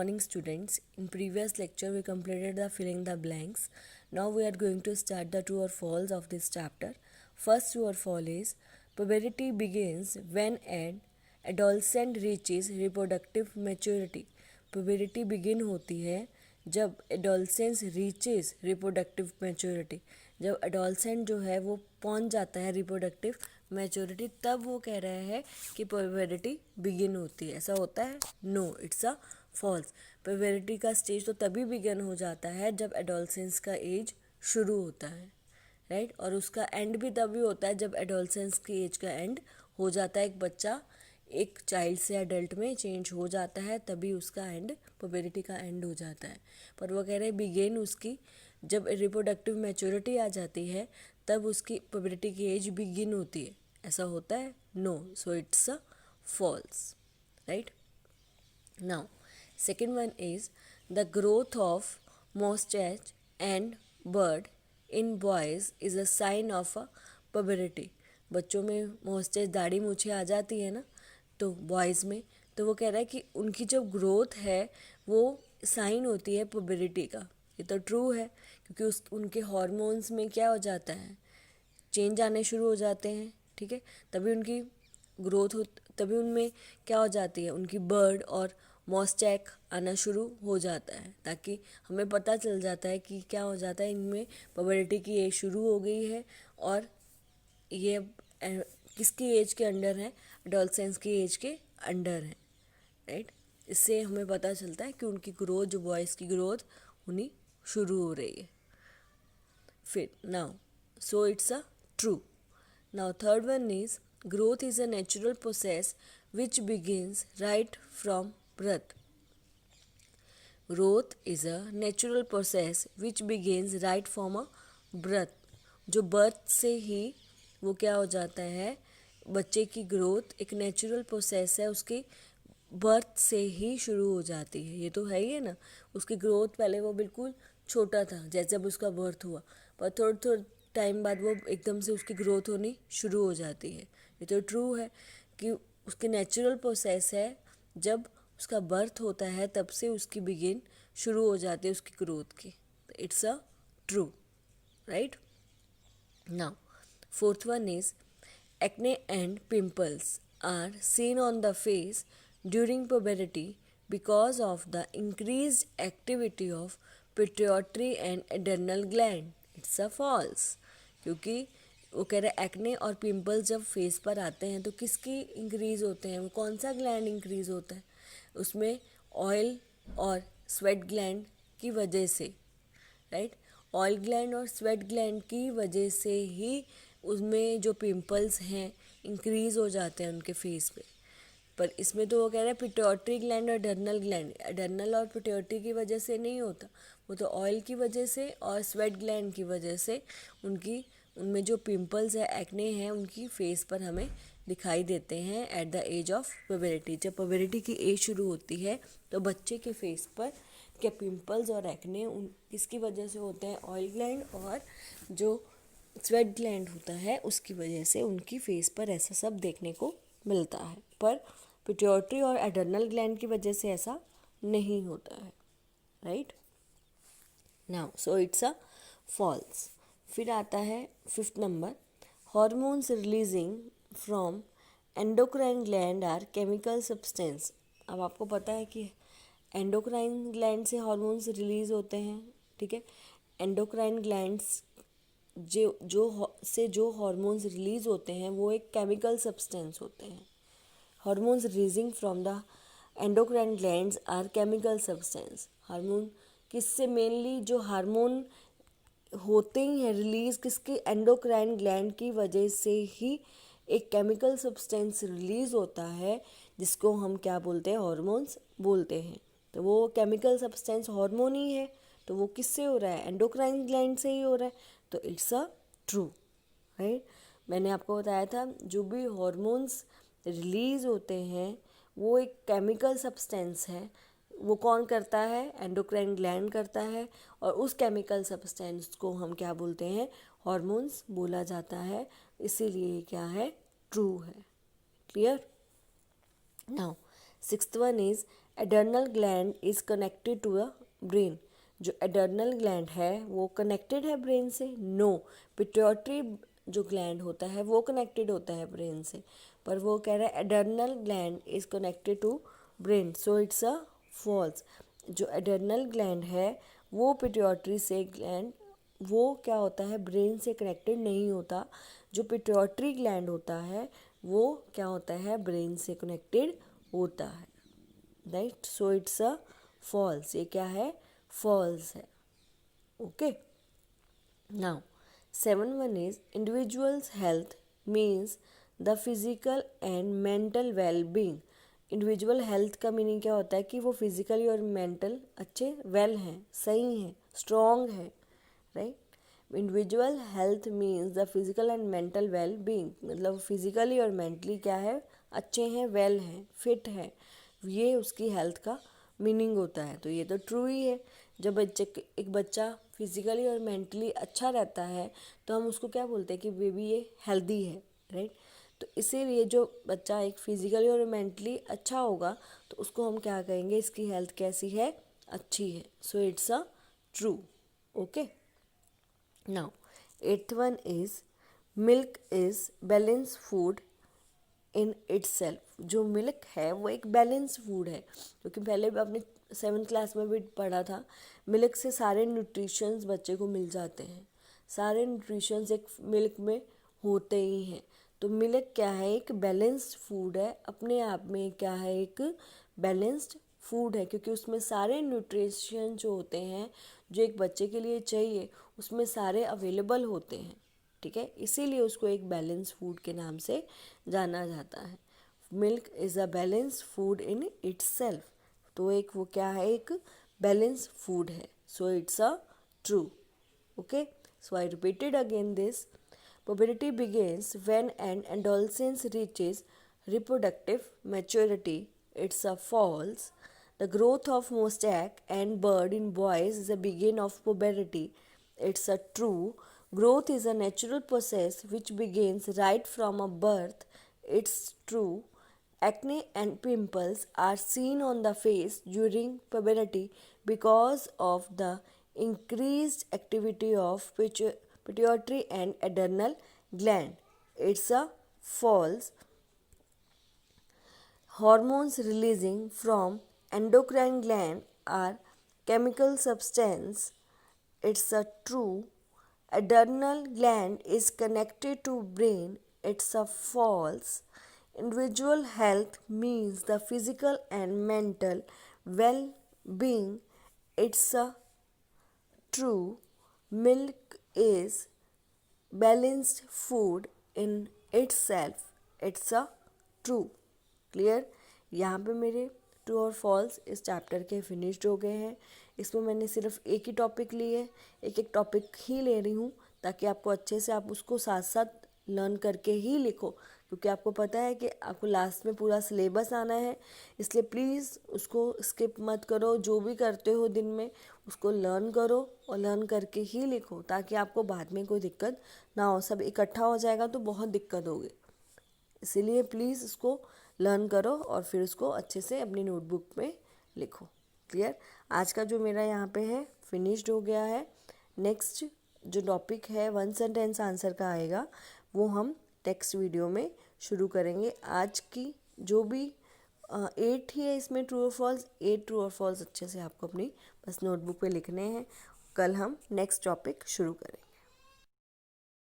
morning, students. In previous lecture, we completed the filling the blanks. Now we are going to start the true or false of this chapter. First true or false is puberty begins when an adolescent reaches reproductive maturity. Puberty begin होती है जब adolescence reaches reproductive maturity. जब adolescent जो है वो पहुंच जाता है reproductive maturity, तब वो कह रहा है कि puberty begin होती है. ऐसा होता है? No, it's a false. puberty का स्टेज तो तभी begin हो जाता है जब adolescence का एज शुरू होता है, राइट और उसका एंड भी तभी होता है जब एडोलसेंस की एज का एंड हो जाता है. एक बच्चा एक चाइल्ड से एडल्ट में चेंज हो जाता है, तभी उसका एंड पुबेरिटी का एंड हो जाता है. पर वो कह रहे हैं बिगेन उसकी जब रिप्रोडक्टिव मैच्योरिटी आ जाती है तब उसकी पुबेरिटी की एज बिगिन होती है. ऐसा होता है? No. So it's a false, right. Now second one is the growth of moustache and beard in boys is a sign of a puberty. बच्चों में मॉस्चेज दाढ़ी मूछें आ जाती है ना, तो बॉयज़ में तो वो कह रहा है कि उनकी जो ग्रोथ है वो साइन होती है पुबेरिटी का. ये तो ट्रू है क्योंकि उनके हार्मोन्स में क्या हो जाता है, चेंज आने शुरू हो जाते हैं. ठीक है, तभी उनकी ग्रोथ हो, तभी उनमें क्या हो जाती है, उनकी बर्ड और मॉस्चैक आना शुरू हो जाता है, ताकि हमें पता चल जाता है कि क्या हो जाता है, इनमें पुबेरिटी की एज शुरू हो गई है और ये किसकी एज के अंडर है, एडोलसेंस की एज के अंडर है, राइट. इससे हमें पता चलता है कि उनकी ग्रोथ, जो बॉयज़ की ग्रोथ उन्हीं शुरू हो रही है. फिर now so it's a true. Now third one is growth is a natural process which begins right from birth. Growth is a natural process which begins right from a birth. जो birth से ही वो क्या हो जाता है, बच्चे की growth एक नेचुरल प्रोसेस है, उसकी बर्थ से ही शुरू हो जाती है. ये तो है ही है ना. उसकी ग्रोथ पहले वो बिल्कुल छोटा था जैसे जब उसका बर्थ हुआ, पर थोड़ा थोड़ा टाइम बाद वो एकदम से उसकी ग्रोथ होनी शुरू हो जाती है. ये तो ट्रू है कि उसकी नेचुरल प्रोसेस है, जब उसका बर्थ होता है तब से उसकी बिगिन शुरू हो जाती है उसकी ग्रोथ की. It's a true, right. Now fourth one is acne and pimples are seen on the face during puberty because of the increased activity of pituitary and adrenal gland. It's a false. क्योंकि वो कह रहे acne और pimples जब face पर आते हैं तो किसकी इंक्रीज़ होते हैं, वो कौन सा ग्लैंड इंक्रीज़ होता है, उसमें ऑयल और स्वेट ग्लैंड की वजह से, राइट. ऑयल ग्लैंड और स्वेट ग्लैंड की वजह से ही उसमें जो पिंपल्स हैं इंक्रीज़ हो जाते हैं उनके फेस पे. पर इसमें तो वो कह रहे हैं पिट्यूटरी ग्लैंड और एड्रेनल ग्लैंड, एड्रेनल और पिट्यूटरी की वजह से नहीं होता, वो तो ऑयल की वजह से और स्वेट ग्लैंड की वजह से उनकी उनमें जो पिंपल्स है, एक्ने हैं, उनकी फेस पर हमें दिखाई देते हैं एट द एज ऑफ पुबेरिटी. जब पुबेरिटी की एज शुरू होती है तो बच्चे के फेस पर क्या पिंपल्स और एक्ने उन किसकी वजह से होते हैं, ऑयल ग्लैंड और जो स्वेट ग्लैंड होता है उसकी वजह से उनकी फेस पर ऐसा सब देखने को मिलता है. पर पिट्यूटरी और एड्रेनल ग्लैंड की वजह से ऐसा नहीं होता है, right. Now so it's a false. फिर आता है fifth number, hormones releasing from endocrine gland are chemical substance. अब आपको पता है कि एंडोक्राइन ग्लैंड से हार्मोन्स रिलीज़ होते हैं. ठीक है, एंडोक्राइन ग्लैंड्स जो हार्मोन्स रिलीज़ होते हैं वो एक केमिकल सब्सटेंस होते हैं. Hormones releasing from the endocrine glands are chemical substance. Hormone किससे, मेनली जो हार्मोन होते ही हैं रिलीज़ किसके, एंडोक्राइन ग्लैंड की वजह से ही एक केमिकल सब्सटेंस रिलीज़ होता है जिसको हम क्या बोलते हैं, हार्मोन्स बोलते हैं. तो वो केमिकल सब्सटेंस हार्मोन ही है, तो वो किससे हो रहा है, एंडोक्राइन ग्लैंड से ही हो रहा है. तो इट्स अ ट्रू, राइट. मैंने आपको बताया था जो भी हार्मोन्स रिलीज़ होते हैं वो एक केमिकल सब्सटेंस है. वो कौन करता है, एंडोक्राइन ग्लैंड करता है, और उस केमिकल सब्सटेंस को हम क्या बोलते हैं, हार्मोन्स बोला जाता है. इसीलिए क्या है, ट्रू है. Clear. Now sixth one is adrenal gland is connected to the brain. जो एडर्नल ग्लैंड है वो कनेक्टेड है ब्रेन से? नो। पिट्यूटरी जो ग्लैंड होता है वो कनेक्टेड होता है ब्रेन से, पर वो कह रहा है adrenal gland is connected to brain, so it's a false. जो एडर्नल ग्लैंड है वो पिट्यूटरी से ग्लैंड वो क्या होता है, ब्रेन से कनेक्टेड नहीं होता। जो पिट्यूटरी ग्लैंड होता है वो क्या होता है, ब्रेन से कनेक्टेड होता है, right. So it's a false. ये क्या है, फॉल्स है। Okay, now 7.1 is individual's health means the physical and mental well-being। Individual health का मीनिंग क्या होता है कि वो फिजिकली और मेंटल अच्छे वेल हैं, सही हैं, स्ट्रॉन्ग हैं, right. Individual health means the physical and mental well being, मतलब फिजिकली और मेंटली क्या है, अच्छे हैं, वेल हैं, फिट हैं, ये उसकी हेल्थ का मीनिंग होता है। तो ये तो ट्रू ही है। जब एक बच्चा फिजिकली और मेंटली अच्छा रहता है तो हम उसको क्या बोलते हैं कि बेबी ये हेल्दी है, राइट। तो इसीलिए जो बच्चा एक फिजिकली और मेंटली अच्छा होगा तो उसको हम क्या कहेंगे, इसकी हेल्थ कैसी है, अच्छी है। सो it's a true. Okay, now 8th one is milk is balanced food in its self. जो मिल्क है वो एक बैलेंस फूड है, क्योंकि पहले भी आपने 7th क्लास में भी पढ़ा था, मिल्क से सारे न्यूट्रिशंस बच्चे को मिल जाते हैं, सारे न्यूट्रिशंस एक मिल्क में होते ही हैं। तो मिल्क क्या है, एक बैलेंस्ड फूड है, अपने आप में क्या है, एक बैलेंस्ड फूड है, क्योंकि उसमें सारे न्यूट्रिशन जो होते हैं जो एक बच्चे के लिए चाहिए उसमें सारे अवेलेबल होते हैं, ठीक है। इसीलिए उसको एक बैलेंस फूड के नाम से जाना जाता है। Milk is a balance food in its self. तो एक वो क्या है, एक बैलेंस फूड है। सो it's a true. Okay, so I repeated again this. Puberty begins when an adolescent reaches reproductive maturity. It's a false. The growth of mustache and beard in boys is the beginning of puberty. It's a true. Growth is a natural process which begins right from a birth. It's true. Acne and pimples are seen on the face during puberty because of the increased activity of pituitary and adrenal gland. It's a false. Hormones releasing from endocrine gland are chemical substance. It's a true. Adrenal gland is connected to brain. It's a false. Individual health means the physical and mental well-being. It's a true. Milk is balanced food in itself. It's a true. Clear. यहाँ पे मेरे true और false इस chapter के finished हो गए हैं। इसमें मैंने सिर्फ एक ही टॉपिक लिए, एक एक टॉपिक ही ले रही हूँ ताकि आपको अच्छे से आप उसको साथ साथ लर्न करके ही लिखो, क्योंकि आपको पता है कि आपको लास्ट में पूरा सिलेबस आना है। इसलिए प्लीज़ उसको स्किप मत करो, जो भी करते हो दिन में उसको लर्न करो और लर्न करके ही लिखो, ताकि आपको बाद में कोई दिक्कत ना हो। सब इकट्ठा हो जाएगा तो बहुत दिक्कत होगी, इसीलिए प्लीज़ इसको लर्न करो और फिर उसको अच्छे से अपनी नोटबुक में लिखो। क्लियर। आज का जो मेरा यहाँ पे है फिनिश्ड हो गया है। नेक्स्ट जो टॉपिक है 1 सेंटेंस आंसर का आएगा वो हम नेक्स्ट वीडियो में शुरू करेंगे। आज की जो भी 8 ही है इसमें ट्रू और फॉल्स, 8 ट्रू और फॉल्स अच्छे से आपको अपनी बस नोटबुक पे लिखने हैं। कल हम नेक्स्ट टॉपिक शुरू करेंगे।